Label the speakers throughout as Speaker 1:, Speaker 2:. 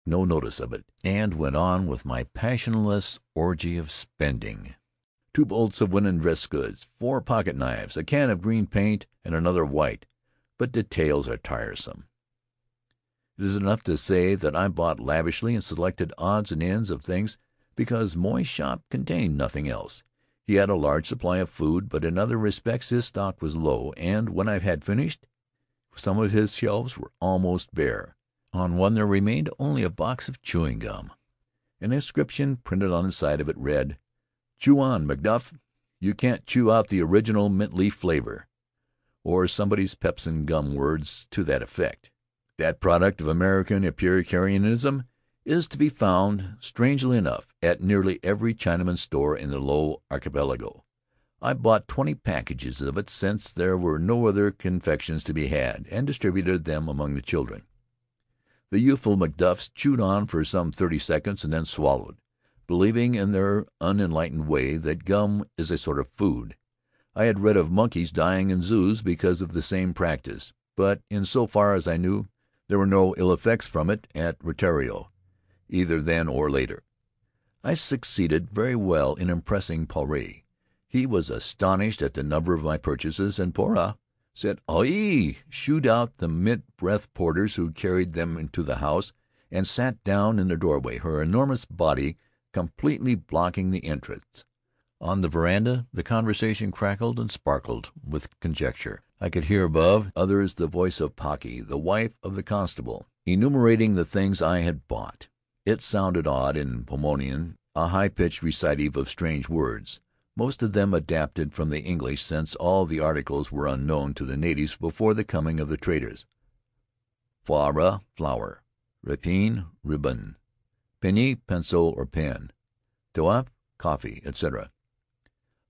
Speaker 1: no notice of it, and went on with my passionless orgy of spending. 2 bolts of linen dress goods, 4 pocket knives, a can of green paint, and another of white. But details are tiresome. It is enough to say that I bought lavishly and selected odds and ends of things because Moy's shop contained nothing else. He had a large supply of food, but in other respects his stock was low, and when I had finished, some of his shelves were almost bare. On one there remained only a box of chewing gum. An inscription printed on the side of it read, "Chew on, Macduff. You can't chew out the original mint leaf flavor," or somebody's pepsin gum words to that effect. That product of American Epicureanism is to be found, strangely enough, at nearly every Chinaman's store in the Low Archipelago. I bought 20 packages of it, since there were no other confections to be had, and distributed them among the children. The youthful Macduffs chewed on for some 30 seconds and then swallowed, believing in their unenlightened way that gum is a sort of food. I had read of monkeys dying in zoos because of the same practice, but in so far as I knew, there were no ill effects from it at Retiaro, either then or later. I succeeded very well in impressing Faery. He was astonished at the number of my purchases, and Pora said "Aye!" shooed out the mint-breath porters who carried them into the house, and sat down in the doorway, her enormous body completely blocking the entrance. On the veranda the conversation crackled and sparkled with conjecture. I could hear above others the voice of Pocky, the wife of the constable, enumerating the things I had bought. It sounded odd in Paumotan, a high-pitched recitative of strange words, most of them adapted from the English, since all the articles were unknown to the natives before the coming of the traders. Fara, flower; rapine, ribbon; penny, pencil or pen; toaf, coffee, etc.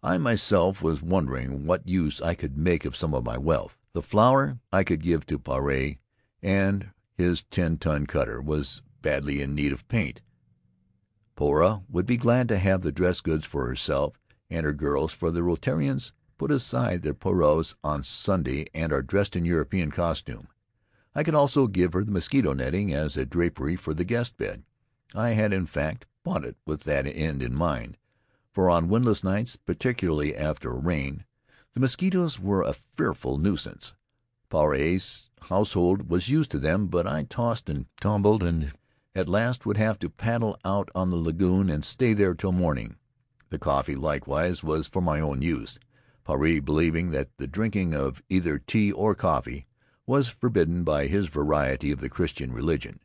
Speaker 1: I myself was wondering what use I could make of some of my wealth. The flour I could give to Faery, and his 10-ton cutter was badly in need of paint. Pora would be glad to have the dress goods for herself and her girls, for the Rotarians put aside their poros on Sunday and are dressed in European costume. I could also give her the mosquito netting as a drapery for the guest bed. I had, in fact, bought it with that end in mind, for on windless nights, particularly after a rain, the mosquitoes were a fearful nuisance. Faery's household was used to them, but I tossed and tumbled, and at last would have to paddle out on the lagoon and stay there till morning. The coffee, likewise, was for my own use, Faery believing that the drinking of either tea or coffee was forbidden by his variety of the Christian religion.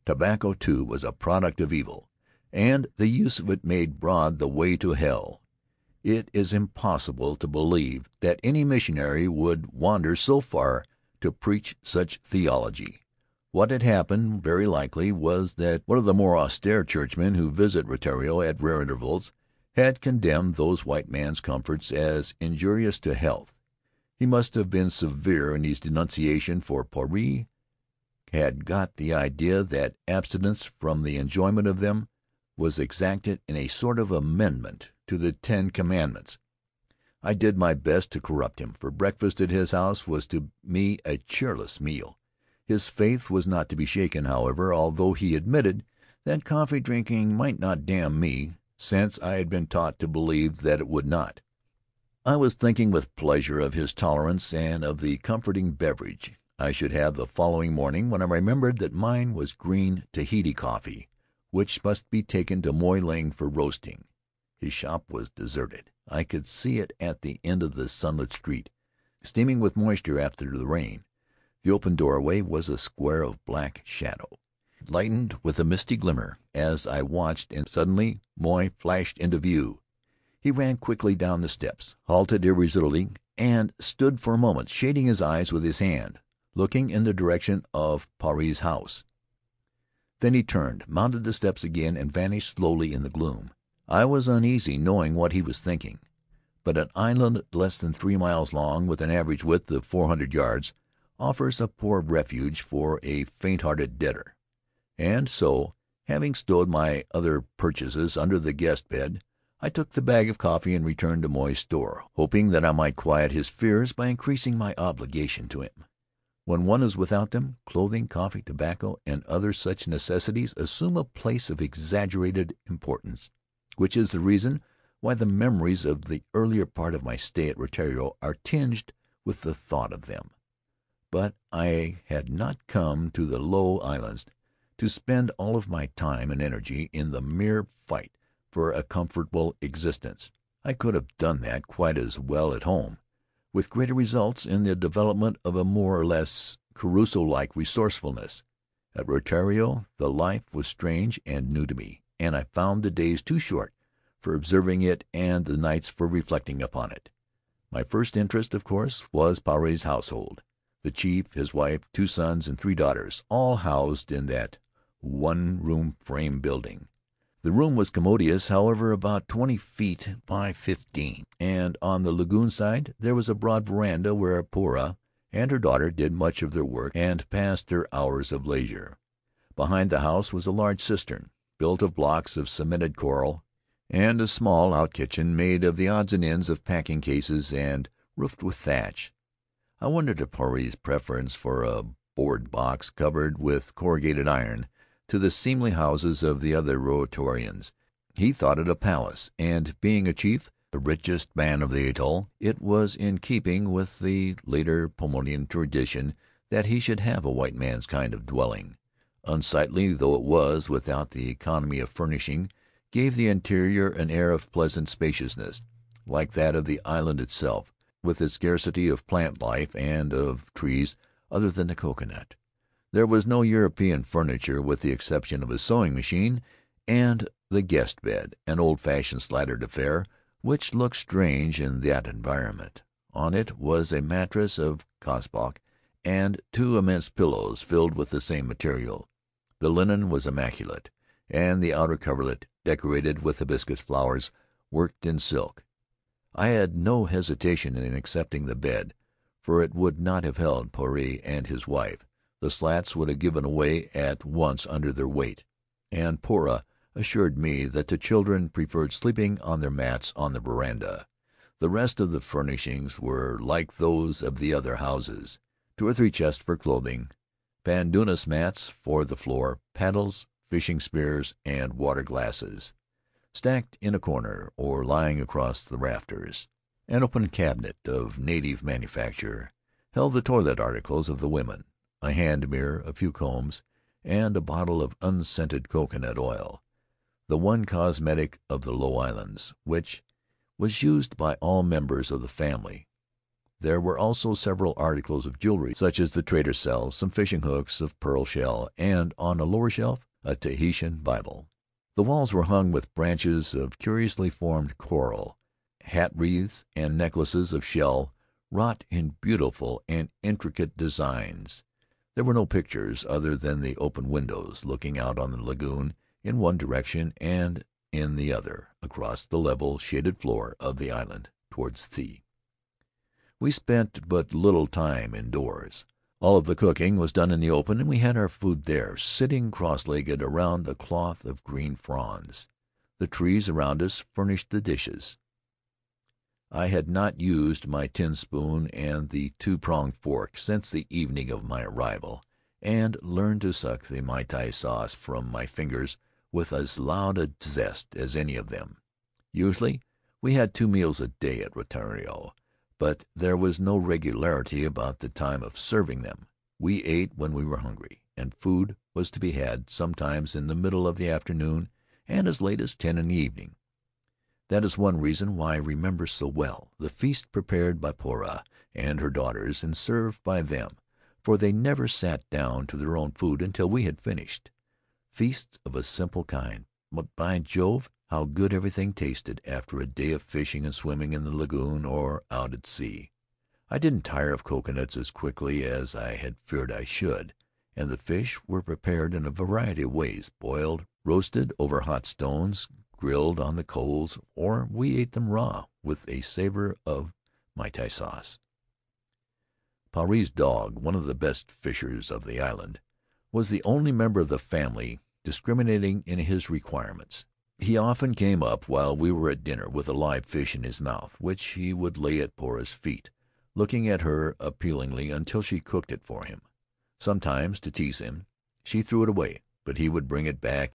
Speaker 1: Tobacco, too, was a product of evil, and the use of it made broad the way to hell. It is impossible to believe that any missionary would wander so far to preach such theology. What had happened, very likely, was that one of the more austere churchmen who visit Retiaro at rare intervals had condemned those white man's comforts as injurious to health. He must have been severe in his denunciation, for Faery had got the idea that abstinence from the enjoyment of them was exacted in a sort of amendment to the 10 Commandments. I did my best to corrupt him, for breakfast at his house was to me a cheerless meal. His faith was not to be shaken, however, although he admitted that coffee drinking might not damn me, since I had been taught to believe that it would not. I was thinking with pleasure of his tolerance and of the comforting beverage I should have the following morning, when I remembered that mine was green Tahiti coffee, which must be taken to Moy Ling for roasting. His shop was deserted. I could see it at the end of the sunlit street, steaming with moisture after the rain. The open doorway was a square of black shadow, lightened with a misty glimmer as I watched, and suddenly Moy flashed into view. He ran quickly down the steps, halted irresolutely, and stood for a moment shading his eyes with his hand, looking in the direction of Faery's house. Then he turned, mounted the steps again, and vanished slowly in the gloom. I was uneasy, knowing what he was thinking. But an island less than 3 miles long, with an average width of 400 yards, offers a poor refuge for a faint-hearted debtor. And so, having stowed my other purchases under the guest bed, I took the bag of coffee and returned to Moy's store, hoping that I might quiet his fears by increasing my obligation to him. When one is without them, clothing, coffee, tobacco, and other such necessities assume a place of exaggerated importance, which is the reason why the memories of the earlier part of my stay at Rutiaro are tinged with the thought of them. But I had not come to the Low Islands to spend all of my time and energy in the mere fight for a comfortable existence. I could have done that quite as well at home, with greater results in the development of a more or less Crusoe-like resourcefulness. At Rutiaro the life was strange and new to me, and I found the days too short for observing it and the nights for reflecting upon it. My first interest, of course, was Faery's household. The chief, his wife, 2 sons, and 3 daughters, all housed in that one-room frame building. The room was commodious, however, about 20 feet by 15, and on the lagoon side there was a broad veranda where Poura and her daughter did much of their work and passed their hours of leisure. Behind the house was a large cistern, built of blocks of cemented coral, and a small out-kitchen made of the odds and ends of packing-cases and roofed with thatch. I wondered at Faery's preference for a board box covered with corrugated iron to the seemly houses of the other Rutiarians. He thought it a palace, and being a chief, the richest man of the atoll, it was in keeping with the later Paumotuan tradition that he should have a white man's kind of dwelling. Unsightly though it was, without the economy of furnishing, gave the interior an air of pleasant spaciousness, like that of the island itself, with its scarcity of plant life and of trees other than the coconut. There was no European furniture with the exception of a sewing machine and the guest bed, an old-fashioned slatted affair which looked strange in that environment. On it was a mattress of cosbalk and 2 immense pillows filled with the same material. The linen was immaculate, and the outer coverlet decorated with hibiscus flowers worked in silk. I had no hesitation in accepting the bed, for it would not have held Faery and his wife. The slats would have given away at once under their weight, and Poura assured me that the children preferred sleeping on their mats on the veranda. The rest of the furnishings were like those of the other houses: 2 or 3 chests for clothing, pandanus mats for the floor, paddles, fishing spears, and water glasses, stacked in a corner or lying across the rafters. An open cabinet of native manufacture held the toilet articles of the women, a hand mirror, a few combs, and a bottle of unscented coconut oil, the one cosmetic of the Low Islands, which was used by all members of the family. There were also several articles of jewelry, such as the trader's cell, some fishing hooks of pearl shell, and on a lower shelf a Tahitian Bible. The walls were hung with branches of curiously formed coral, hat wreaths, and necklaces of shell wrought in beautiful and intricate designs. There were no pictures other than the open windows looking out on the lagoon in one direction and in the other across the level, shaded floor of the island towards the sea. We spent but little time indoors. All of the cooking was done in the open, and we had our food there, sitting cross-legged around a cloth of green fronds. The trees around us furnished the dishes. I had not used my tin spoon and the 2-pronged fork since the evening of my arrival, and learned to suck the mai-tai sauce from my fingers with as loud a zest as any of them. Usually we had 2 meals a day at Rutiaro, but there was no regularity about the time of serving them. We ate when we were hungry, and food was to be had sometimes in the middle of the afternoon and as late as 10 in the evening. That is one reason why I remember so well the feast prepared by Poura and her daughters and served by them, for they never sat down to their own food until we had finished. Feasts of a simple kind, but by Jove, how good everything tasted after a day of fishing and swimming in the lagoon or out at sea. I didn't tire of coconuts as quickly as I had feared I should, and the fish were prepared in a variety of ways: boiled, roasted over hot stones, grilled on the coals, or we ate them raw with a savor of mai-tai sauce. Faery's dog, one of the best fishers of the island, was the only member of the family discriminating in his requirements. He often came up while we were at dinner with a live fish in his mouth, which he would lay at Poura's feet, looking at her appealingly until she cooked it for him. Sometimes, to tease him, she threw it away, but he would bring it back